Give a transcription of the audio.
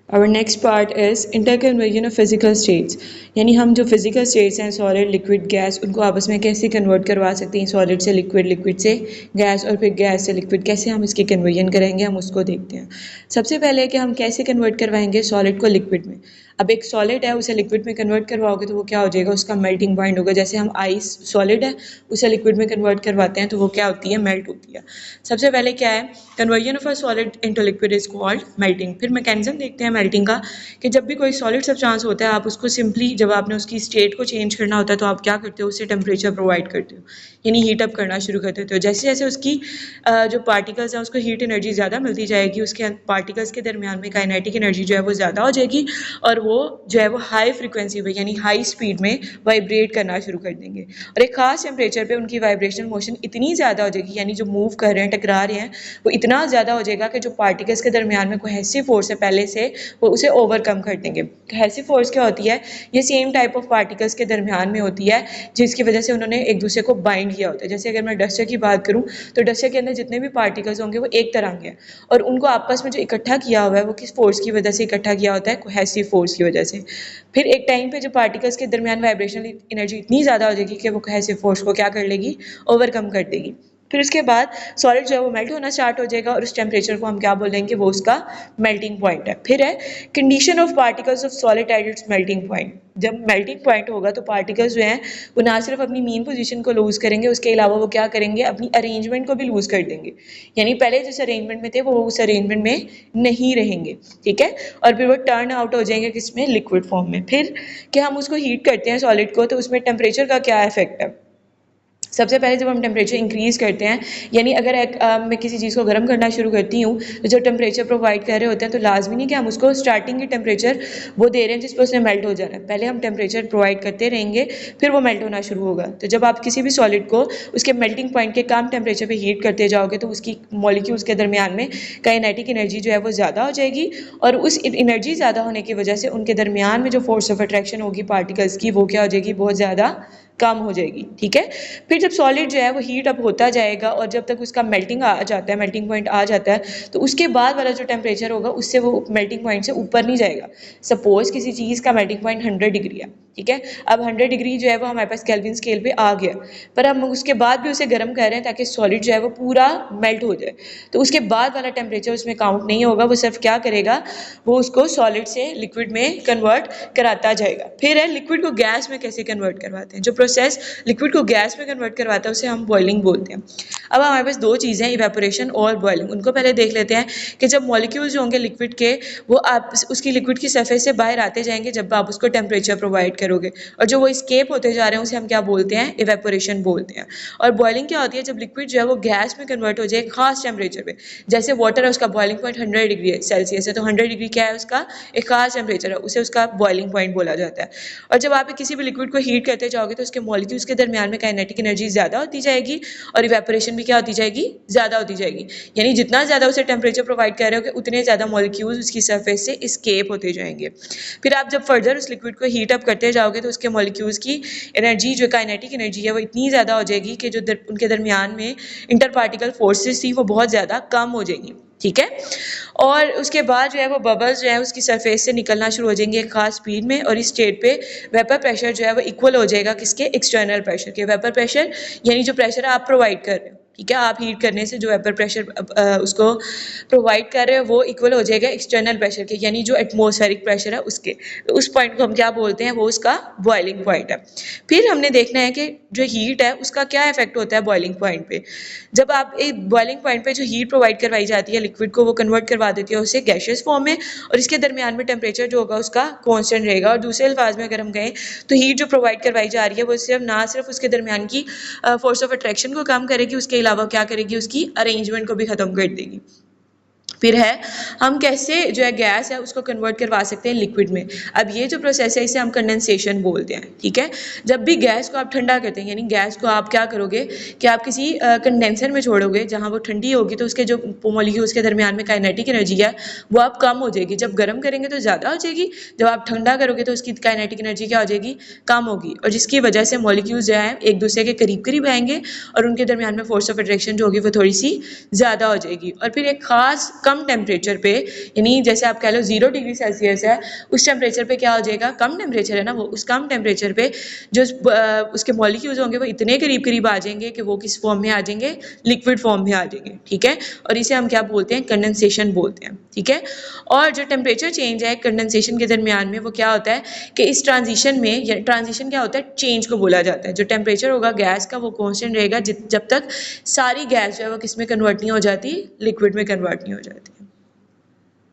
Our next part is interconversion of physical states, यानी हम जो फिजिकल स्टेट्स हैं सॉलिड लिक्विड गैस उनको आपस में कैसे कन्वर्ट करवा सकते हैं, सॉलिड से लिक्विड, लिक्विड से गैस और फिर गैस से लिक्विड, कैसे हम इसकी कन्वर्जन करेंगे हम उसको देखते हैं। सबसे पहले कि हम कैसे कन्वर्ट करवाएंगे सॉलिड को लिक्विड में। अब एक सॉलिड है उसे लिक्विड में कन्वर्ट करवाओगे तो वो क्या हो जाएगा, उसका मेल्टिंग पॉइंट होगा। जैसे हम आइस सॉलिड है उसे लिक्विड में कन्वर्ट करवाते हैं तो वो क्या होती है, मेल्ट होती है। सबसे पहले क्या है, conversion of a solid into liquid is called melting. फिर मैकेनिज्म देखते हैं मेल्टिंग का कि जब भी कोई सॉलिड सब्सटेंस होता है आप उसको सिंपली जब आपने उसकी स्टेट को चेंज करना होता है तो आप क्या करते हो, उससे टेम्परेचर प्रोवाइड करते हो, यानी हीट अप करना शुरू कर देते हो। जैसे जैसे उसकी जो पार्टिकल्स हैं उसको हीट एनर्जी ज़्यादा मिलती जाएगी, उसके पार्टिकल्स के दरमियान में काइनेटिक एनर्जी जो है वो ज़्यादा हो जाएगी और वो जो है वो हाई फ्रिक्वेंसी पे यानी हाई स्पीड में वाइब्रेट करना शुरू कर देंगे। और एक खास टेम्परेचर पे उनकी वाइब्रेशनल मोशन इतनी ज़्यादा हो जाएगी, यानी जो मूव कर रहे हैं, टकरा रहे हैं, वो इतना ज़्यादा हो जाएगा कि जो पार्टिकल्स के दरमियान में कोहेसिव फोर्स है पहले से, वो उसे ओवरकम कर देंगे। कोहेसिव फोर्स क्या होती है, ये सेम टाइप ऑफ पार्टिकल्स के दरमियान में होती है जिसकी वजह से उन्होंने एक दूसरे को बाइंड किया होता है। जैसे अगर मैं डस्टर की बात करूँ तो डस्टर के अंदर जितने भी पार्टिकल्स होंगे वो एक तरह के हैं और उनको आपस में जो इकट्ठा किया हुआ है वो किस फोर्स की वजह से इकट्ठा किया होता है, कोहेसिव फोर्स की वजह से। फिर एक टाइम पे जो पार्टिकल्स के दरमियान वाइब्रेशनल एनर्जी इतनी ज़्यादा हो जाएगी कि वो कोहेसिव फोर्स को क्या कर लेगी, ओवरकम कर देगी। फिर उसके बाद सॉलिड जो है वो मेल्ट होना स्टार्ट हो जाएगा और उस टेम्परेचर को हम क्या बोलेंगे, वो उसका मेल्टिंग पॉइंट है। फिर है condition of particles of solid at its melting point. जब मेल्टिंग पॉइंट होगा तो पार्टिकल्स जो हैं वो ना सिर्फ अपनी मीन पोजीशन को लूज करेंगे, उसके अलावा वो क्या करेंगे, अपनी अरेंजमेंट को भी लूज कर देंगे, यानी पहले जिस अरेंजमेंट में थे वो उस अरेंजमेंट में नहीं रहेंगे, ठीक है। और फिर वो टर्न आउट हो जाएंगे किसमें, लिक्विड फॉर्म में। फिर क्या हम उसको हीट करते हैं सॉलिड को तो उसमें टेम्परेचर का क्या इफेक्ट है। सबसे पहले जब हम टेम्परेचर इंक्रीज़ करते हैं, यानी अगर मैं किसी चीज़ को गर्म करना शुरू करती हूँ तो जो टेम्परेचर प्रोवाइड कर रहे होते हैं तो लाजमी नहीं कि हम उसको स्टार्टिंग की टेम्परेचर वो दे रहे हैं जिस पर उसने मेल्ट हो जाना है। पहले हम टेम्परेचर प्रोवाइड करते रहेंगे फिर वो मेल्ट होना शुरू होगा। तो जब आप किसी भी सॉलिड को उसके मेल्टिंग पॉइंट के कम टेम्परेचर पर हीट करते जाओगे तो उसकी मॉलिक्यूल्स के दरमियान में काइनेटिक एनर्जी जो है वो ज़्यादा हो जाएगी और उस एनर्जी ज़्यादा होने की वजह से उनके दरमियान में जो फोर्स ऑफ अट्रैक्शन होगी पार्टिकल्स की वो क्या हो जाएगी, बहुत ज़्यादा कम हो जाएगी, ठीक है। फिर जब सॉलिड जो है वो हीट अप होता जाएगा और जब तक उसका मेल्टिंग आ जाता है, मेल्टिंग पॉइंट आ जाता है, तो उसके बाद वाला जो टेम्परेचर होगा उससे वो मेल्टिंग पॉइंट से ऊपर नहीं जाएगा। सपोज किसी चीज़ का मेल्टिंग पॉइंट 100 डिग्री है, ठीक है। अब 100 डिग्री जो है वो हमारे पास केल्विन स्केल पे आ गया, पर हम उसके बाद भी उसे गर्म कर रहे हैं ताकि सॉलिड जो है वो पूरा मेल्ट हो जाए। तो उसके बाद वाला टेम्परेचर उसमें काउंट नहीं होगा, वो सिर्फ क्या करेगा, वो उसको सॉलिड से लिक्विड में कन्वर्ट कराता जाएगा। फिर है लिक्विड को गैस में कैसे कन्वर्ट करवाते हैं। जो प्रोसेस लिक्विड को गैस में कन्वर्ट करवाता है उसे हम बॉइलिंग बोलते हैं। अब हमारे पास दो चीज़ें, इवेपोरेशन और बॉइलिंग। उनको पहले देख लेते हैं कि जब मॉलिक्यूल्स जो होंगे लिक्विड के वो आप उसकी लिक्विड की सरफेस से बाहर आते जाएंगे जब आप उसको टेम्परेचर प्रोवाइड करोगे, और जो वो स्केप होते जा रहे हैं उसे हम क्या बोलते हैं, इवेपोरेशन बोलते हैं। और बॉइलिंग क्या होती है, जब लिक्विड जो है वो गैस में कन्वर्ट हो जाए खास टेम्परेचर पे। जैसे वाटर है उसका बॉइलिंग पॉइंट 100 डिग्री है सेल्सियस है, तो 100 डिग्री क्या है उसका, एक खास टेम्परेचर है, उसे उसका बॉइलिंग पॉइंट बोला जाता है। और जब आप किसी भी लिक्विड को हीट करते जाओगे तो उसके मॉलिक्यूल्स के दरमियान में काइनेटिक एनर्जी ज़्यादा होती जाएगी और इवेपोरेशन भी क्या होती जाएगी, ज़्यादा होती जाएगी। यानी जितना ज़्यादा उसे टेम्परेचर प्रोवाइड कर रहे हो उतने ज़्यादा मॉलिक्यूल्स उसकी सरफेस से एस्केप होते जाएंगे। फिर आप जब फर्दर उस लिक्विड को हीट अप करते जाओगे तो उसके मॉलिक्यूल्स की एनर्जी जो काइनेटिक एनर्जी है वो इतनी ज़्यादा हो जाएगी कि जो उनके दरमियान में इंटर पार्टिकल फोर्सेस थी वो बहुत ज़्यादा कम हो जाएंगी, ठीक है। और उसके बाद जो है वो बबल्स जो है उसकी सरफेस से निकलना शुरू हो जाएंगे एक खास स्पीड में, और इस स्टेट पे वेपर प्रेशर जो है वो इक्वल हो जाएगा किसके, एक्सटर्नल प्रेशर के। वेपर प्रेशर यानी जो प्रेशर आप प्रोवाइड कर रहे हो, ठीक है, आप हीट करने से जो वेपर प्रेशर उसको प्रोवाइड कर रहे हो वो इक्वल हो जाएगा एक्सटर्नल प्रेशर के, यानी जो एटमॉस्फेरिक प्रेशर है उसके। तो उस पॉइंट को हम क्या बोलते हैं, वो उसका बॉइलिंग पॉइंट है। फिर हमने देखना है कि जो हीट है उसका क्या इफेक्ट होता है बॉइलिंग पॉइंट पे। जब आप एक बॉइलिंग पॉइंट पे जो हीट प्रोवाइड करवाई जाती है लिक्विड को, वो कन्वर्ट करवा देती है उसे गैशियस फॉर्म में, और इसके दरमियान में टेम्परेचर जो होगा उसका कांस्टेंट रहेगा। और दूसरे अल्फाज में अगर हम कहें तो हीट जो प्रोवाइड करवाई जा रही है वो सिर्फ ना सिर्फ उसके दरमियान की फोर्स ऑफ अट्रैक्शन को कम करेगी, उसके अलावा क्या करेगी, उसकी अरेंजमेंट को भी खत्म कर देगी। फिर है हम कैसे जो है गैस है उसको कन्वर्ट करवा सकते हैं लिक्विड में। अब ये जो प्रोसेस है इसे हम कंडेंसेशन बोलते हैं, ठीक है। जब भी गैस को आप ठंडा करते हैं, यानी गैस को आप क्या करोगे कि आप किसी कंडेंसर में छोड़ोगे जहाँ वो ठंडी होगी तो उसके जो मॉलिक्यूल्स के दरमियान में काइनेटिक एनर्जी है वो आप कम हो जाएगी। जब गर्म करेंगे तो ज़्यादा हो जाएगी, जब आप ठंडा करोगे तो उसकी काइनेटिक एनर्जी क्या हो जाएगी, कम होगी, और जिसकी वजह से मॉलिक्यूल्स जो है एक दूसरे के करीब करीब आएंगे और उनके दरमियान में फोर्स ऑफ अट्रैक्शन जो होगी वो थोड़ी सी ज़्यादा हो जाएगी। और फिर एक खास कम टेम्परेचर पे, यानी जैसे आप कह लो 0 डिग्री सेल्सियस है, उस टेम्परेचर पे क्या हो जाएगा, कम टेम्परेचर है ना वो, उस कम टेम्परेचर पे जो उसके मॉलिक्यूल्स होंगे वो इतने करीब करीब आ जाएंगे कि वो किस फॉर्म में आ जाएंगे, लिक्विड फॉर्म में आ जाएंगे, ठीक है। और इसे हम क्या बोलते हैं, कंडेंसेशन बोलते हैं, ठीक है। और जो टेम्परेचर चेंज है कंडेंसेशन के दरमियान में, वो क्या होता है कि इस ट्रांजिशन में, ट्रांजिशन क्या होता है, चेंज को बोला जाता है। जो टेम्परेचर होगा गैस का वो कांस्टेंट रहेगा जब तक सारी गैस जो है वो किस में कन्वर्ट नहीं हो जाती, लिक्विड में कन्वर्ट नहीं हो जाती।